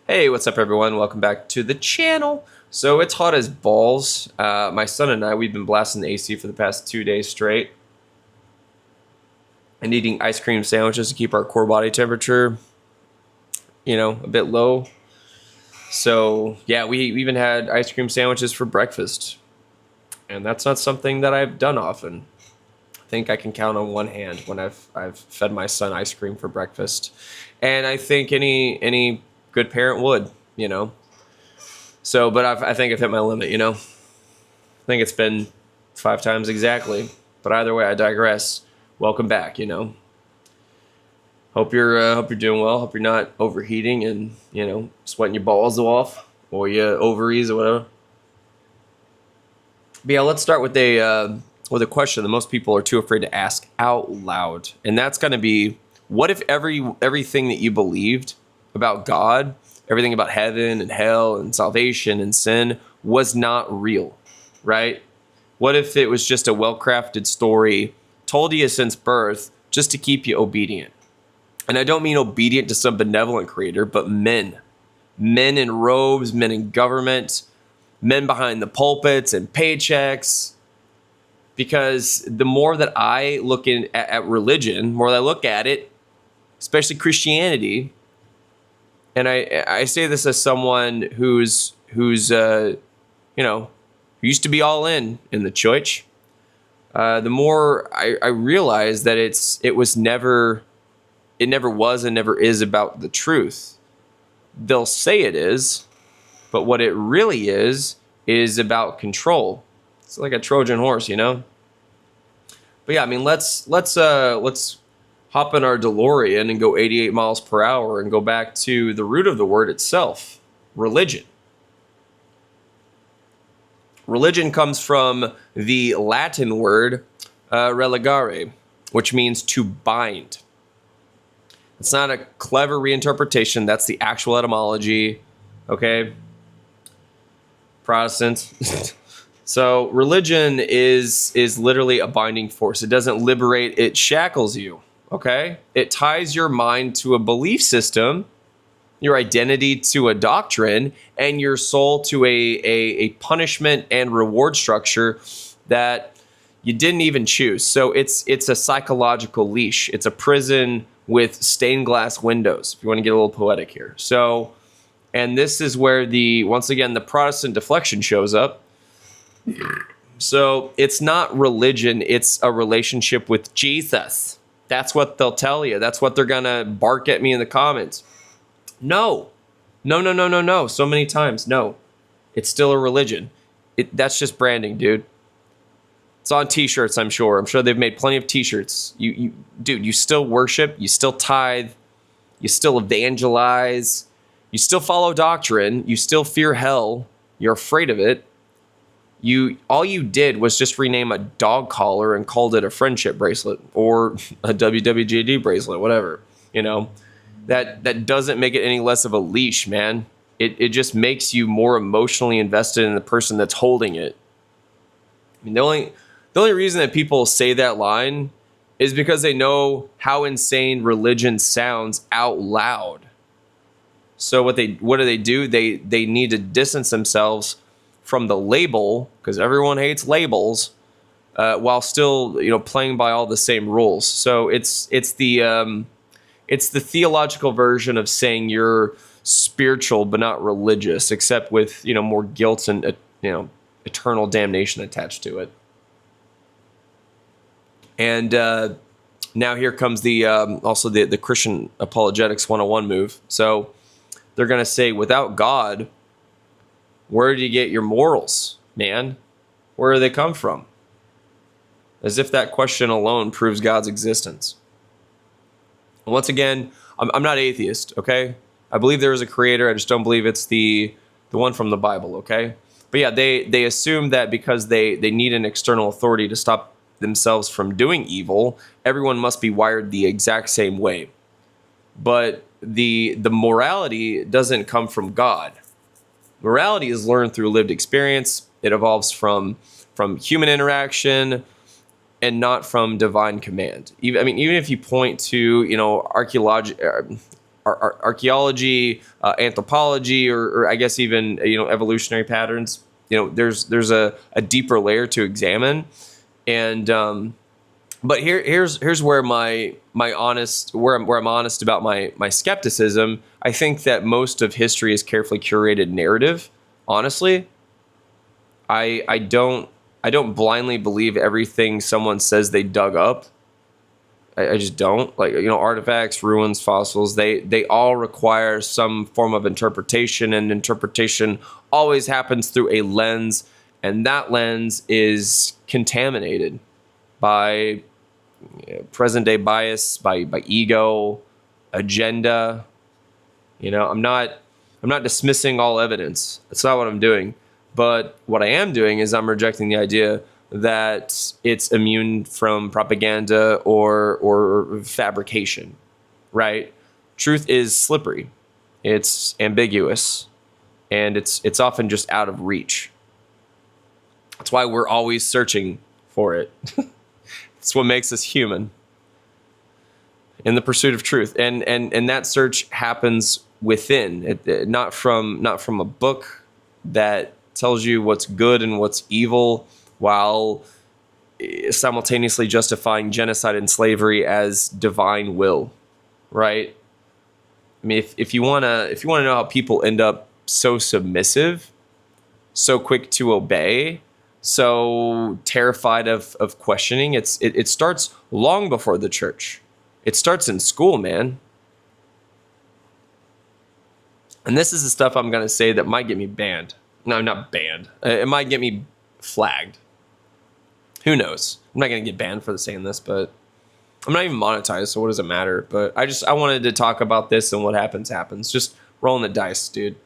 Hey, what's up everyone? Welcome back to the channel. So it's hot as balls. My son and I, we've been blasting the AC for the past 2 days straight and eating ice cream sandwiches to keep our core body temperature, a bit low. So yeah, we even had ice cream sandwiches for breakfast. And that's not something that I've done often. I think I can count on one hand when I've fed my son ice cream for breakfast. And I think any good parent would. So, but I think I've hit my limit, I think it's been 5 times exactly. But either way, I digress. Welcome back, Hope you're doing well. Hope you're not overheating and, sweating your balls off or your ovaries or whatever. But yeah, let's start with a question that most people are too afraid to ask out loud. And that's going to be, what if everything that you believed about God, everything about heaven and hell and salvation and sin was not real, right? What if it was just a well-crafted story told to you since birth just to keep you obedient? And I don't mean obedient to some benevolent creator, but men in robes, men in government, men behind the pulpits and paychecks. Because the more that I look at religion, the more that I look at it, especially Christianity, and I say this as someone who used to be all in the church. The more I realize that it never was and never is about the truth. They'll say it is, but what it really is about control. It's like a Trojan horse, But yeah, I mean, let's hop in our DeLorean and go 88 miles per hour and go back to the root of the word itself, religion. Religion comes from the Latin word religare, which means to bind. It's not a clever reinterpretation. That's the actual etymology, okay? Protestants. So religion is literally a binding force. It doesn't liberate, it shackles you, okay? It ties your mind to a belief system, your identity to a doctrine, and your soul to a punishment and reward structure that you didn't even choose. So it's a psychological leash. It's a prison with stained glass windows, if you want to get a little poetic here. So, and this is where once again, the Protestant deflection shows up. So it's not religion, it's a relationship with Jesus. That's what they'll tell you. That's what they're going to bark at me in the comments. No. So many times, no. It's still a religion. That's just branding, dude. It's on t-shirts, I'm sure. I'm sure they've made plenty of t-shirts. Dude, you still worship, you still tithe, you still evangelize, you still follow doctrine, you still fear hell, you're afraid of it. All you did was just rename a dog collar and called it a friendship bracelet or a WWJD bracelet, whatever. That doesn't make it any less of a leash, man. It just makes you more emotionally invested in the person that's holding it. I mean, the only reason that people say that line is because they know how insane religion sounds out loud. So what do they do? They need to distance themselves from the label, because everyone hates labels, while still playing by all the same rules. So it's the theological version of saying you're spiritual but not religious, except with more guilt and eternal damnation attached to it. And now here comes also the Christian apologetics 101 move. So they're going to say, without God, where do you get your morals, man? Where do they come from? As if that question alone proves God's existence. And once again, I'm not atheist, okay? I believe there is a creator. I just don't believe it's the one from the Bible, okay? But yeah, they assume that because they need an external authority to stop themselves from doing evil, everyone must be wired the exact same way. But the morality doesn't come from God. Morality is learned through lived experience. It evolves from human interaction and not from divine command. Even if you point to archaeology, anthropology, or I guess even evolutionary patterns. There's a deeper layer to examine, and but here's where I'm honest about my skepticism. I think that most of history is carefully curated narrative. Honestly, I don't blindly believe everything someone says they dug up. I just don't. Like, artifacts, ruins, fossils, they all require some form of interpretation, and interpretation always happens through a lens, and that lens is contaminated by present day bias, by ego, agenda. I'm not dismissing all evidence. That's not what I'm doing. But what I am doing is I'm rejecting the idea that it's immune from propaganda or fabrication, right? Truth is slippery. It's ambiguous, and it's often just out of reach. That's why we're always searching for it. It's what makes us human, in the pursuit of truth. And that search happens within, not from a book that tells you what's good and what's evil, while simultaneously justifying genocide and slavery as divine will, right? I mean, if you wanna know how people end up so submissive, so quick to obey, so terrified of questioning, it starts long before the church. It starts in school, man. And this is the stuff I'm gonna say that might get me banned. No, not banned. It might get me flagged. Who knows? I'm not going to get banned for saying this, but I'm not even monetized, so what does it matter? But I wanted to talk about this, and what happens. Just rolling the dice, dude.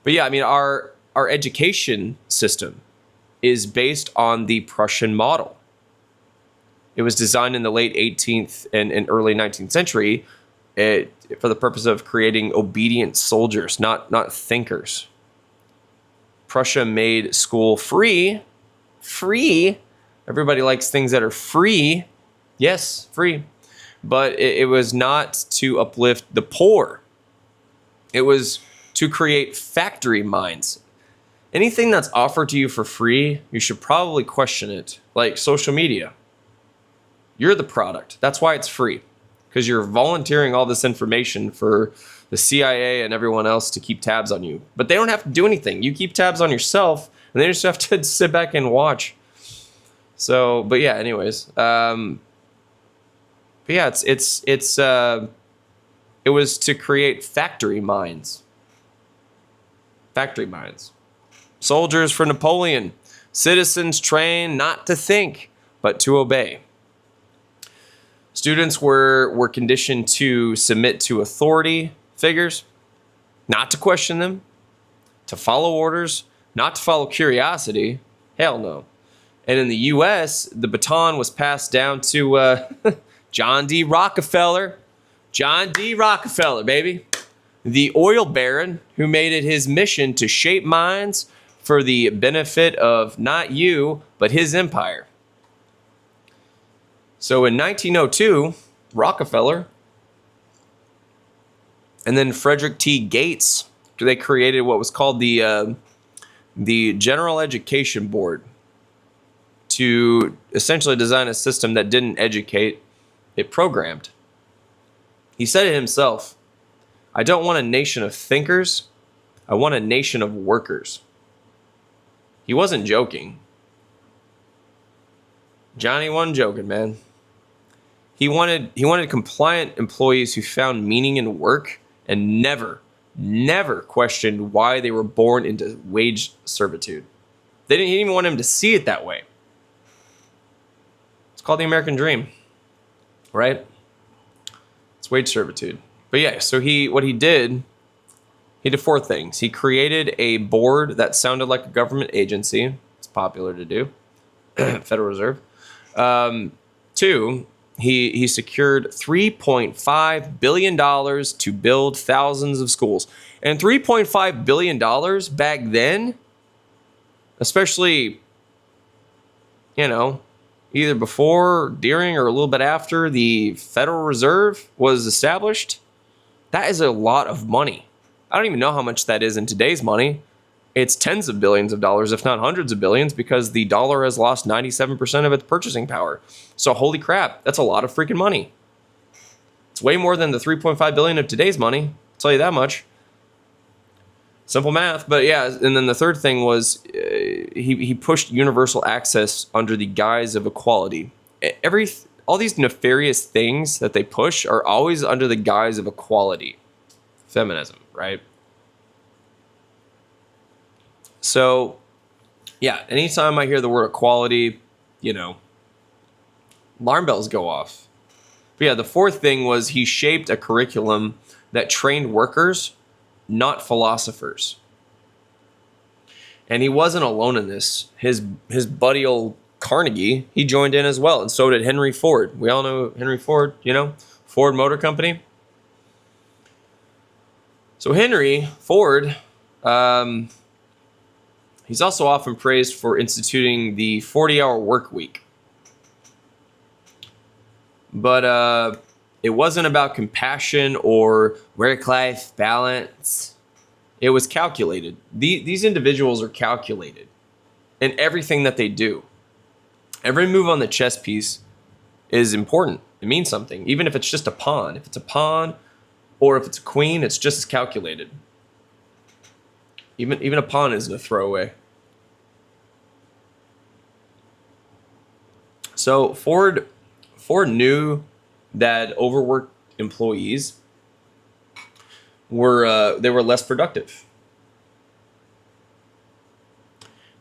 But yeah, I mean, our education system is based on the Prussian model. It was designed in the late 18th and early 19th century for the purpose of creating obedient soldiers, not thinkers. Prussia made school free. Everybody likes things that are free. Yes, free. But it was not to uplift the poor. It was to create factory minds. Anything that's offered to you for free, you should probably question it. Like social media. You're the product. That's why it's free. Because you're volunteering all this information for the CIA and everyone else to keep tabs on you. But they don't have to do anything. You keep tabs on yourself, and they just have to sit back and watch. So, but yeah, anyways. But yeah, it was to create factory minds. Factory minds. Soldiers for Napoleon. Citizens trained not to think, but to obey. Students were conditioned to submit to authority figures, not to question them, to follow orders, not to follow curiosity. Hell no. And in the U.S., the baton was passed down to John D. Rockefeller. John D. Rockefeller, baby. The oil baron who made it his mission to shape minds for the benefit of not you, but his empire. So in 1902, Rockefeller and then Frederick T. Gates, they created what was called the General Education Board to essentially design a system that didn't educate, it programmed. He said it himself, I don't want a nation of thinkers, I want a nation of workers. He wasn't joking. Johnny wasn't joking, man. He wanted compliant employees who found meaning in work and never questioned why they were born into wage servitude. He didn't even want him to see it that way. It's called the American dream, right? It's wage servitude. But yeah, so he did four things. He created a board that sounded like a government agency. It's popular to do. Federal Reserve. 2, he secured $3.5 billion to build thousands of schools. And $3.5 billion back then, especially, either before, during, or a little bit after the Federal Reserve was established, That is a lot of money. I don't even know how much that is in today's money. It's tens of billions of dollars, if not hundreds of billions, because the dollar has lost 97% of its purchasing power. So holy crap, that's a lot of freaking money. It's way more than the 3.5 billion of today's money. I'll tell you that much. Simple math. But yeah, and then the third thing was he pushed universal access under the guise of equality. All these nefarious things that they push are always under the guise of equality. Feminism, right? So, yeah, anytime I hear the word equality, alarm bells go off. But yeah, the fourth thing was he shaped a curriculum that trained workers, not philosophers. And he wasn't alone in this. His buddy old Carnegie, he joined in as well, and so did Henry Ford. We all know Henry Ford, Ford Motor Company. So Henry Ford, he's also often praised for instituting the 40-hour work week. But it wasn't about compassion or work-life balance. It was calculated. These individuals are calculated in everything that they do. Every move on the chess piece is important. It means something, even if it's just a pawn. If it's a pawn or if it's a queen, it's just as calculated. Even a pawn isn't a throwaway. So Ford knew that overworked employees were less productive,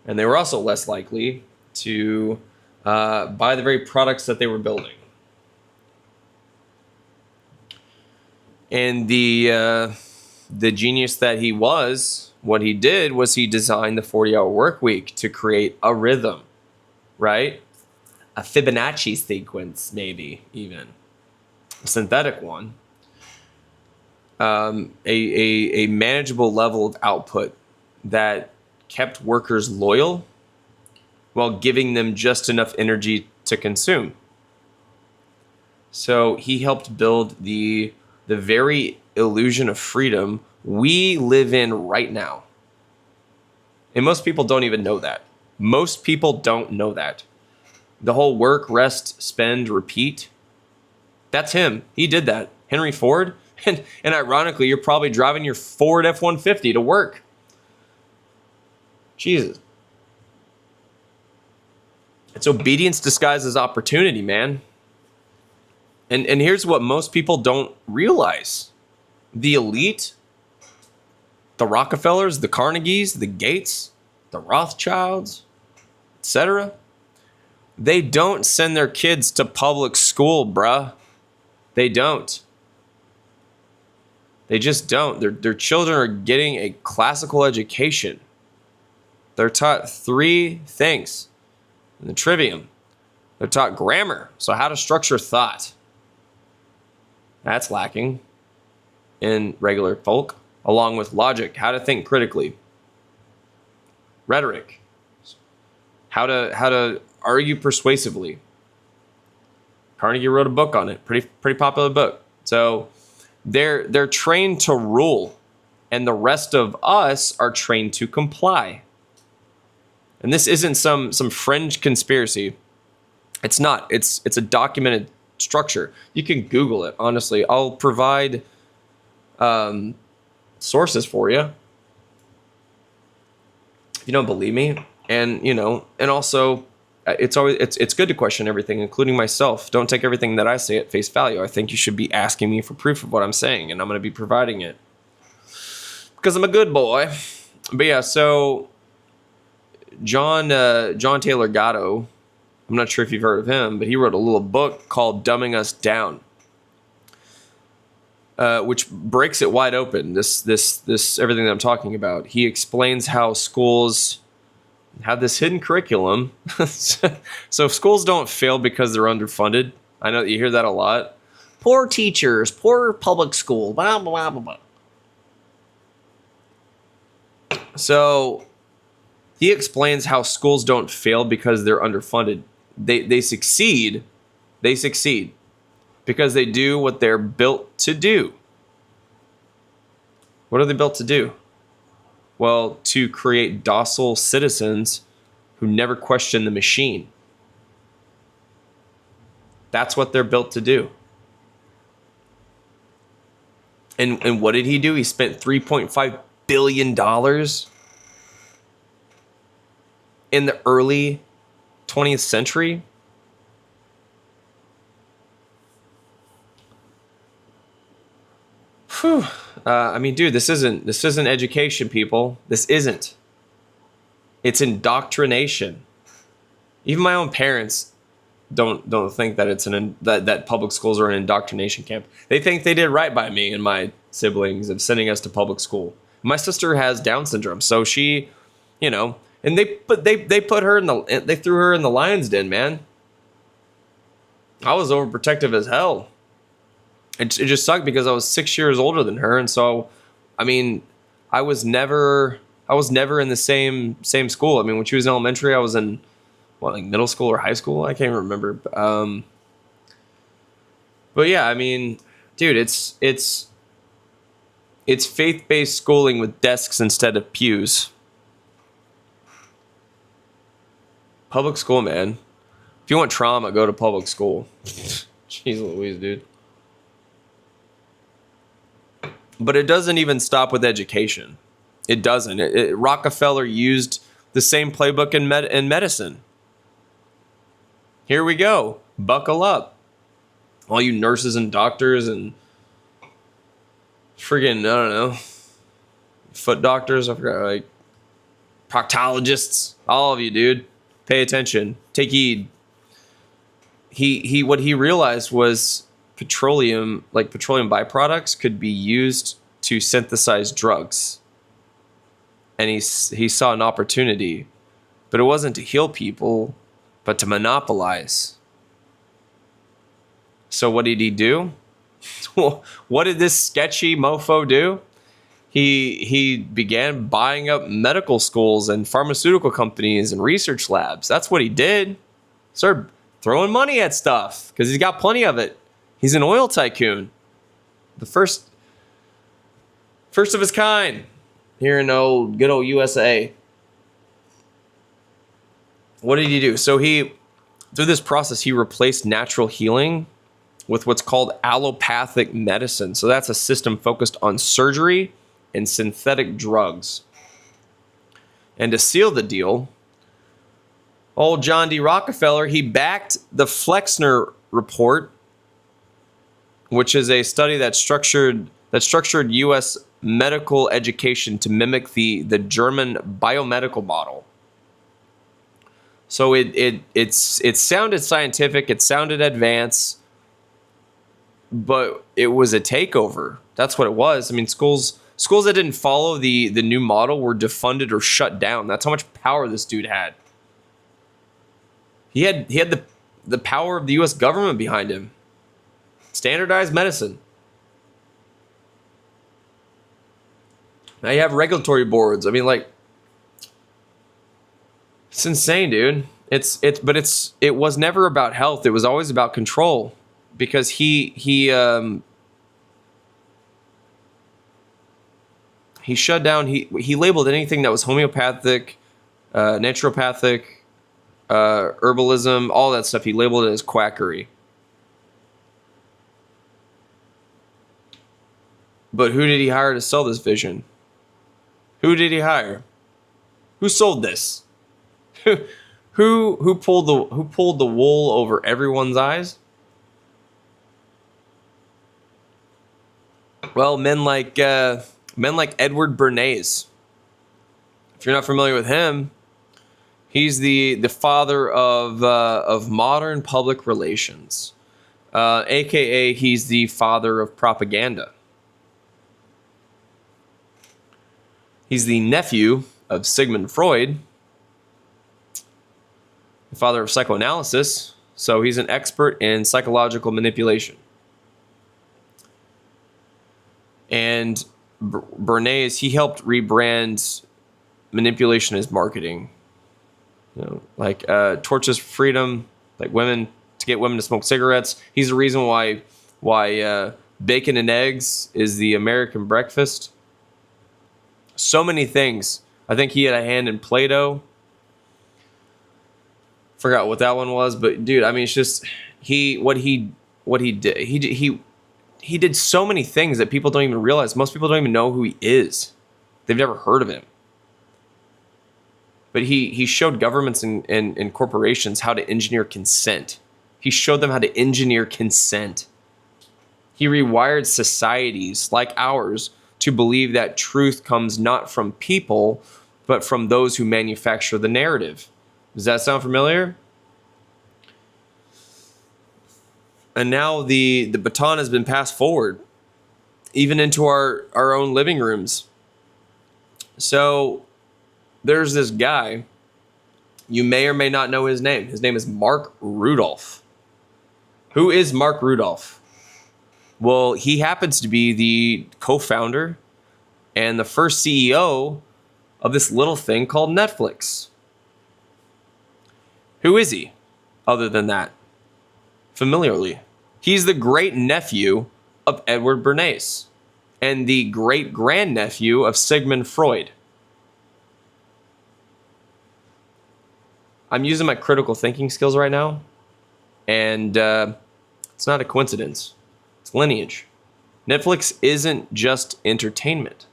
and they were also less likely to buy the very products that they were building. And the genius that he was, what he did was he designed the 40-hour work week to create a rhythm, right? A Fibonacci sequence, maybe even a synthetic one, a manageable level of output that kept workers loyal while giving them just enough energy to consume. So he helped build the very illusion of freedom we live in right now. And most people don't even know that. Most people don't know that. The whole work, rest, spend, repeat, that's him. He did that. Henry Ford. And ironically, you're probably driving your Ford F-150 to work. Jesus. It's obedience disguised as opportunity, man. And here's what most people don't realize. The elite, the Rockefellers, the Carnegies, the Gates, the Rothschilds, etc., they don't send their kids to public school, bruh. They don't. They just don't. Their children are getting a classical education. They're taught 3 things in the trivium. They're taught grammar, so how to structure thought. That's lacking in regular folk, along with logic, how to think critically. Rhetoric, how to argue persuasively. Carnegie wrote a book on it, pretty popular book. So they're trained to rule, and the rest of us are trained to comply. And this isn't some fringe conspiracy. It's not. It's a documented structure. You can Google it. Honestly, I'll provide sources for you if you don't believe me. And and also it's good to question everything, including myself. Don't take everything that I say at face value. I think you should be asking me for proof of what I'm saying, and I'm going to be providing it because I'm a good boy. But yeah, so John Taylor Gatto, I'm not sure if you've heard of him, but he wrote a little book called Dumbing Us Down, which breaks it wide open. This everything that I'm talking about. He explains how schools have this hidden curriculum. So schools don't fail because they're underfunded. I know that you hear that a lot. Poor teachers, poor public school, blah, blah, blah, blah. So he explains how schools don't fail because they're underfunded. They succeed. They succeed because they do what they're built to do. What are they built to do? Well, to create docile citizens who never question the machine. That's what they're built to do. And what did he do? He spent $3.5 billion in the early 20th century. Whew. I mean, dude, this isn't education, people. This isn't. It's indoctrination. Even my own parents don't think that it's that public schools are an indoctrination camp. They think they did right by me and my siblings of sending us to public school. My sister has Down syndrome, so she, and they put her they threw her in the lion's den, man. I was overprotective as hell. It just sucked because I was 6 years older than her, and so, I mean, I was never in the same school. I mean, when she was in elementary, I was in middle school or high school. I can't remember. But yeah, I mean, dude, it's faith-based schooling with desks instead of pews. Public school, man. If you want trauma, go to public school. Jeez Louise, dude. But it doesn't even stop with education. It doesn't. Rockefeller used the same playbook in medicine. Here we go. Buckle up. All you nurses and doctors and friggin', I don't know, foot doctors, I forgot, proctologists, all of you, dude. Pay attention. Take heed. He what he realized was petroleum byproducts could be used to synthesize drugs. And he saw an opportunity, but it wasn't to heal people, but to monopolize. So what did he do? What did this sketchy mofo do? He began buying up medical schools and pharmaceutical companies and research labs. That's what he did. Started throwing money at stuff because he's got plenty of it. He's an oil tycoon. The first of his kind here in good old USA. What did he do? So through this process, he replaced natural healing with what's called allopathic medicine. So that's a system focused on surgery and synthetic drugs. And to seal the deal, old John D. Rockefeller, he backed the Flexner Report, which is a study that structured U.S. medical education to mimic the German biomedical model. So it sounded scientific, it sounded advanced, but it was a takeover. That's what it was. I mean, schools that didn't follow the new model were defunded or shut down. That's how much power this dude had. He had the power of the U.S. government behind him. Standardized medicine. Now you have regulatory boards. I mean, it's insane, dude. It was never about health. It was always about control, because he shut down. He labeled anything that was homeopathic, naturopathic, herbalism, all that stuff. He labeled it as quackery. But who did he hire to sell this vision? Who did he hire? Who sold this? Who pulled the wool over everyone's eyes? Well, men like Edward Bernays. If you're not familiar with him, he's the father of modern public relations, aka he's the father of propaganda. He's the nephew of Sigmund Freud, the father of psychoanalysis, so he's an expert in psychological manipulation. And Bernays, he helped rebrand manipulation as marketing. Torches for freedom, to get women to smoke cigarettes. He's the reason why bacon and eggs is the American breakfast. So many things. I think he had a hand in Plato. Forgot what that one was, but dude, I mean, it's just what he did. He did so many things that people don't even realize. Most people don't even know who he is. They've never heard of him. But he showed governments and corporations how to engineer consent. He showed them how to engineer consent. He rewired societies like ours to believe that truth comes not from people, but from those who manufacture the narrative. Does that sound familiar? And now the baton has been passed forward, even into our own living rooms. So there's this guy, you may or may not know his name. His name is Mark Rudolph. Who is Mark Rudolph? Well, he happens to be the co-founder and the first CEO of this little thing called Netflix. Who is he, other than that? Familiarly, he's the great nephew of Edward Bernays and the great grandnephew of Sigmund Freud. I'm using my critical thinking skills right now, and it's not a coincidence. It's lineage. Netflix isn't just entertainment.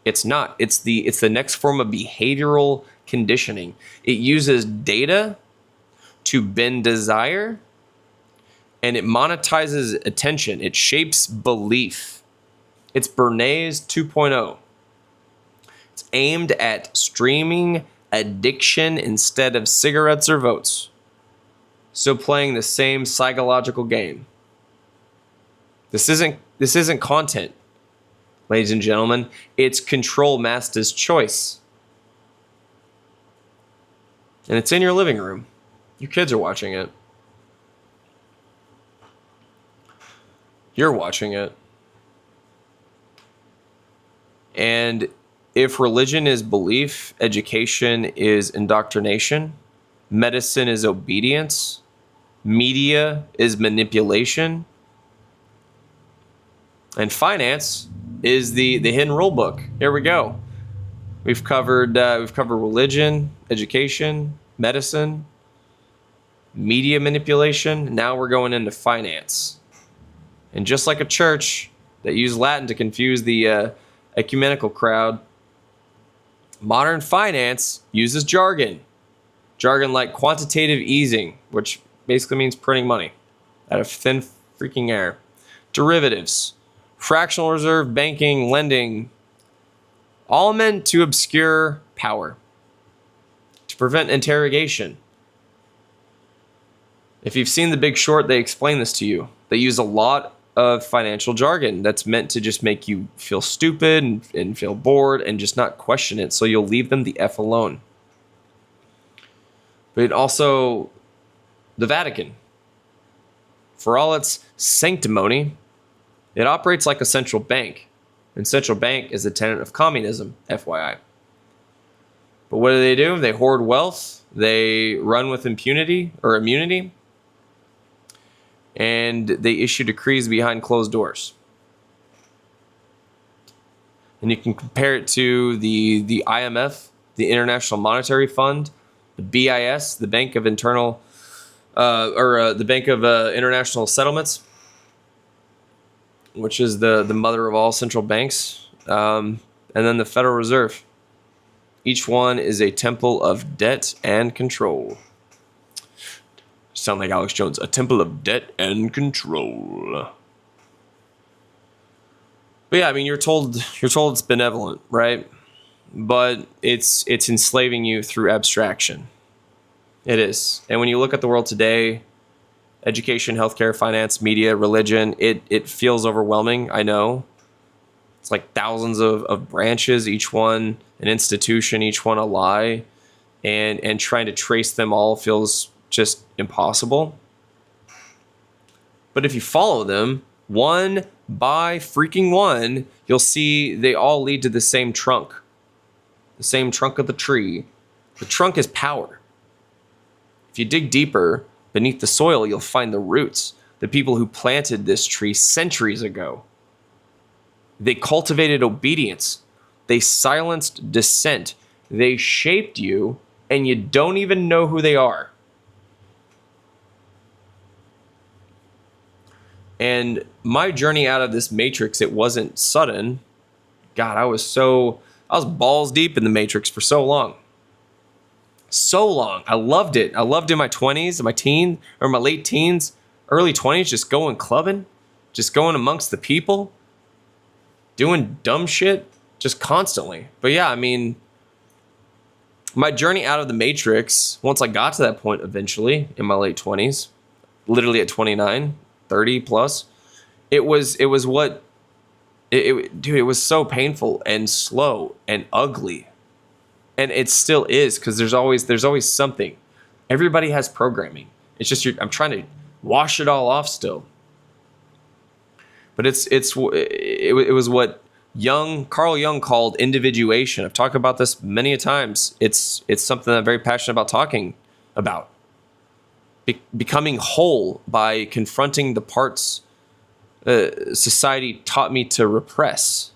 It's not. It's the next form of behavioral conditioning. It uses data to bend desire, and it monetizes attention. It shapes belief. It's Bernays 2.0. It's aimed at streaming addiction instead of cigarettes or votes. So playing the same psychological game. This isn't content, ladies and gentlemen. It's control master's choice. And it's in your living room. Your kids are watching it. You're watching it. And if religion is belief, education is indoctrination, medicine is obedience, media is manipulation, and finance is the hidden rule book. Here we go. We've covered religion, education, medicine, media manipulation. Now we're going into finance. And just like a church that used Latin to confuse the ecumenical crowd, modern finance uses jargon. Jargon like quantitative easing, which basically means printing money out of thin freaking air. Derivatives, fractional reserve banking, lending, all meant to obscure power, to prevent interrogation. If you've seen The Big Short, they explain this to you. They use a lot of financial jargon that's meant to just make you feel stupid and feel bored and just not question it, so you'll leave them the F alone. But also, the Vatican, for all its sanctimony, it operates like a central bank, and central bank is a tenet of communism, FYI. But what do? They hoard wealth, they run with impunity or immunity, and they issue decrees behind closed doors. And you can compare it to the IMF, the International Monetary Fund, the BIS, the Bank of International Settlements, which is the mother of all central banks, and then the Federal Reserve. Each one is a temple of debt and control. Sound like Alex Jones, a temple of debt and control. But yeah, I mean, you're told it's benevolent, right? But it's enslaving you through abstraction. It is. And when you look at the world today, education, healthcare, finance, media, religion, it feels overwhelming, I know. It's like thousands of branches, each one an institution, each one a lie, and trying to trace them all feels just impossible. But if you follow them, one by freaking one, you'll see they all lead to the same trunk of the tree. The trunk is power. If you dig deeper beneath the soil, you'll find the roots, the people who planted this tree centuries ago. They cultivated obedience. They silenced dissent. They shaped you, and you don't even know who they are. And my journey out of this matrix, it wasn't sudden. God, I was balls deep in the matrix for so long. So long. I loved it. I loved in my 20s, my late teens, early 20s, just going clubbing, just going amongst the people, doing dumb shit, just constantly. But yeah, I mean, my journey out of the matrix, once I got to that point eventually in my late 20s, literally at 29, 30 plus, it was so painful and slow and ugly. And it still is, because there's always something. Everybody has programming. It's just I'm trying to wash it all off still. But it was what Carl Jung called individuation. I've talked about this many a times. It's something that I'm very passionate about talking about. Becoming whole by confronting the parts society taught me to repress.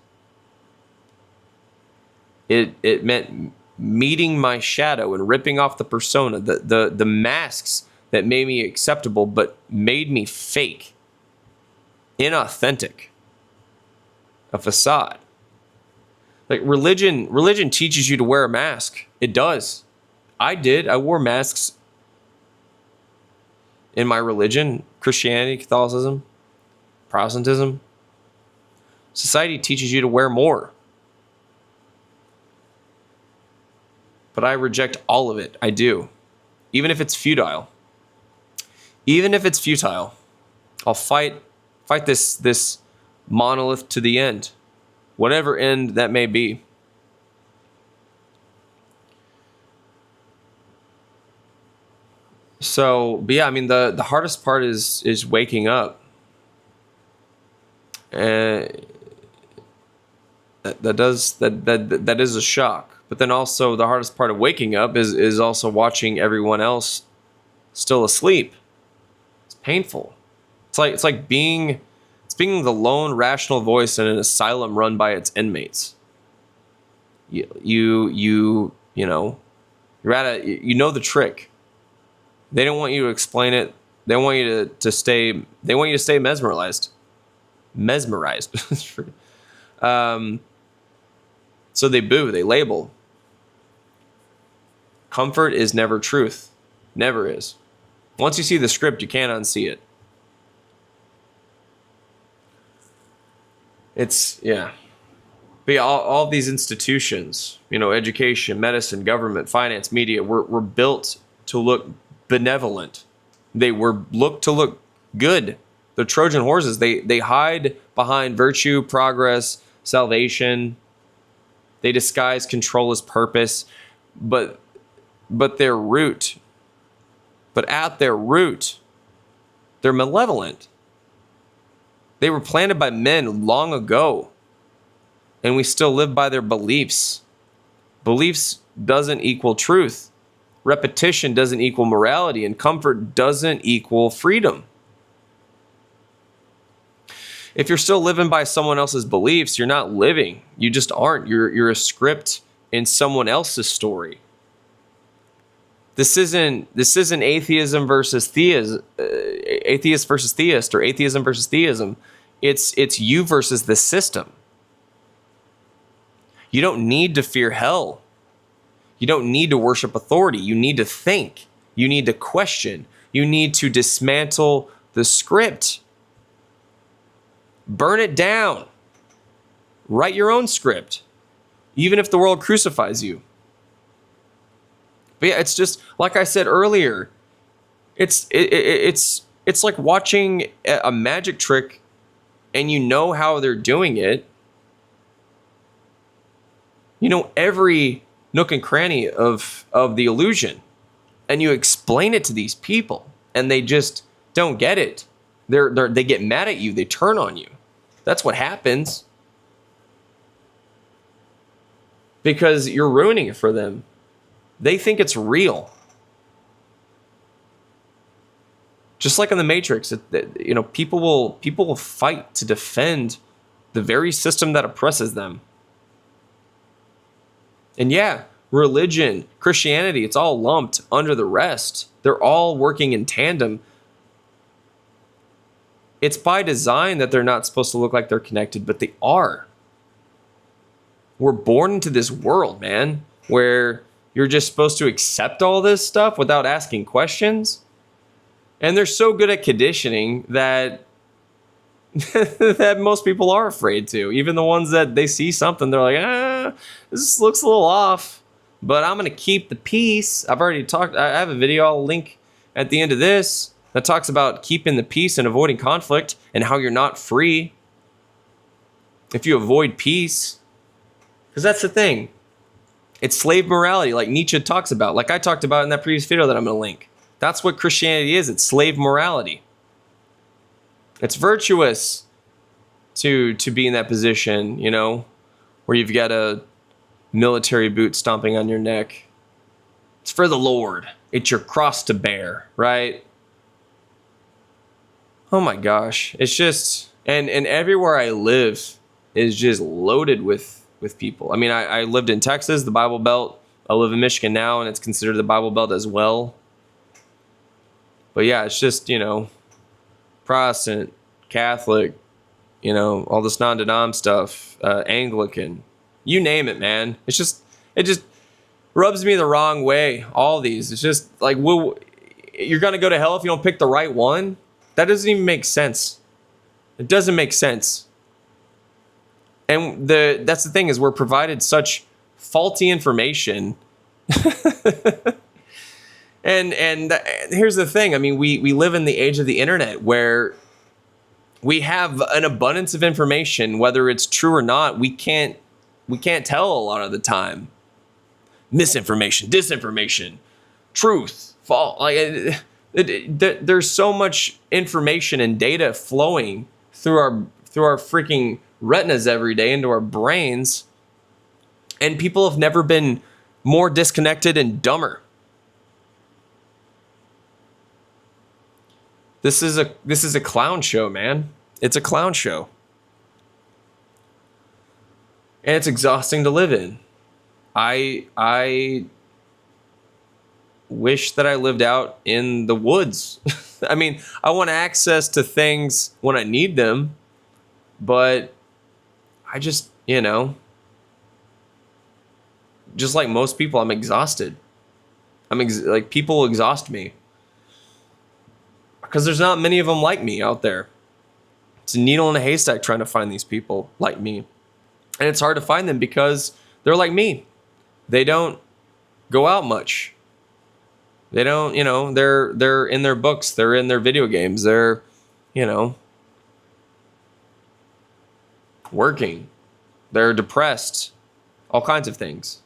It meant meeting my shadow and ripping off the persona, the masks that made me acceptable but made me fake, inauthentic, a facade. Like religion teaches you to wear a mask. It does. I wore masks in my religion, Christianity, Catholicism, Protestantism. Society teaches you to wear more. But I reject all of it. I do. Even if it's futile. I'll fight this monolith to the end. Whatever end that may be. So, but yeah, I mean, the hardest part is waking up. That is a shock. But then also the hardest part of waking up is also watching everyone else still asleep. It's painful. It's like being the lone rational voice in an asylum run by its inmates. You know the trick. They don't want you to explain it. They want you to stay mesmerized. So they label. Comfort is never truth. Never is. Once you see the script, you can't unsee it. Yeah. But yeah, all these institutions, education, medicine, government, finance, media, were built to look benevolent. They were to look good. The Trojan horses, they hide behind virtue, progress, salvation. They disguise control as purpose, but at their root, they're malevolent. They were planted by men long ago, and we still live by their beliefs. Beliefs doesn't equal truth. Repetition doesn't equal morality, and comfort doesn't equal freedom. If you're still living by someone else's beliefs, you're not living. You just aren't. You're a script in someone else's story. This isn't atheism versus theism, atheist versus theist, or atheism versus theism. It's you versus the system. You don't need to fear hell. You don't need to worship authority. You need to think. You need to question. You need to dismantle the script. Burn it down. Write your own script, even if the world crucifies you. But yeah, it's just like I said earlier. It's like watching a magic trick, and you know how they're doing it. You know every nook and cranny of the illusion, and you explain it to these people, and they just don't get it. They get mad at you. They turn on you. That's what happens, because you're ruining it for them. They think it's real. Just like in the Matrix, people will fight to defend the very system that oppresses them. And yeah, religion, Christianity, it's all lumped under the rest. They're all working in tandem. It's by design that they're not supposed to look like they're connected, but they are. We're born into this world, man, where you're just supposed to accept all this stuff without asking questions. And they're so good at conditioning that that most people are afraid to. Even the ones that they see something, they're like, this looks a little off, but I'm going to keep the peace. I've already talked. I have a video I'll link at the end of this that talks about keeping the peace and avoiding conflict and how you're not free if you avoid peace. Because that's the thing. It's slave morality, like Nietzsche talks about, like I talked about in that previous video that I'm going to link. That's what Christianity is. It's slave morality. It's virtuous to be in that position, you know, where you've got a military boot stomping on your neck. It's for the Lord. It's your cross to bear, right? Oh my gosh. It's just, and everywhere I live is just loaded with people. I mean, I lived in Texas, the Bible Belt. I live in Michigan now, and it's considered the Bible Belt as well. But yeah, it's just, you know, Protestant, Catholic, you know, all this non-denom stuff, Anglican, you name it, man. It just rubs me the wrong way. All these, it's just like, you're gonna go to hell if you don't pick the right one. That doesn't even make sense. It doesn't make sense. And that's the thing, is we're provided such faulty information. And here's the thing. I mean, we live in the age of the internet where we have an abundance of information, whether it's true or not. We can't tell a lot of the time. Misinformation, disinformation, truth, false. Like there's so much information and data flowing through our freaking retinas every day into our brains, and people have never been more disconnected and dumber. This is a clown show, man. It's a clown show. And it's exhausting to live in. I wish that I lived out in the woods. I mean, I want access to things when I need them, but I just, you know, just like most people, I'm exhausted. Like, people exhaust me. Because there's not many of them like me out there. It's a needle in a haystack trying to find these people like me. And it's hard to find them because they're like me. They don't go out much. They don't, you know, they're in their books. They're in their video games. They're, you know, working. They're depressed. All kinds of things.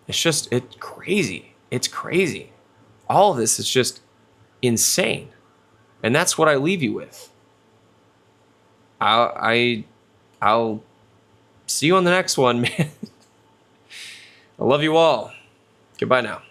It's crazy. It's crazy. All of this is just insane. And that's what I leave you with. I'll see you on the next one, man. I love you all. Goodbye now.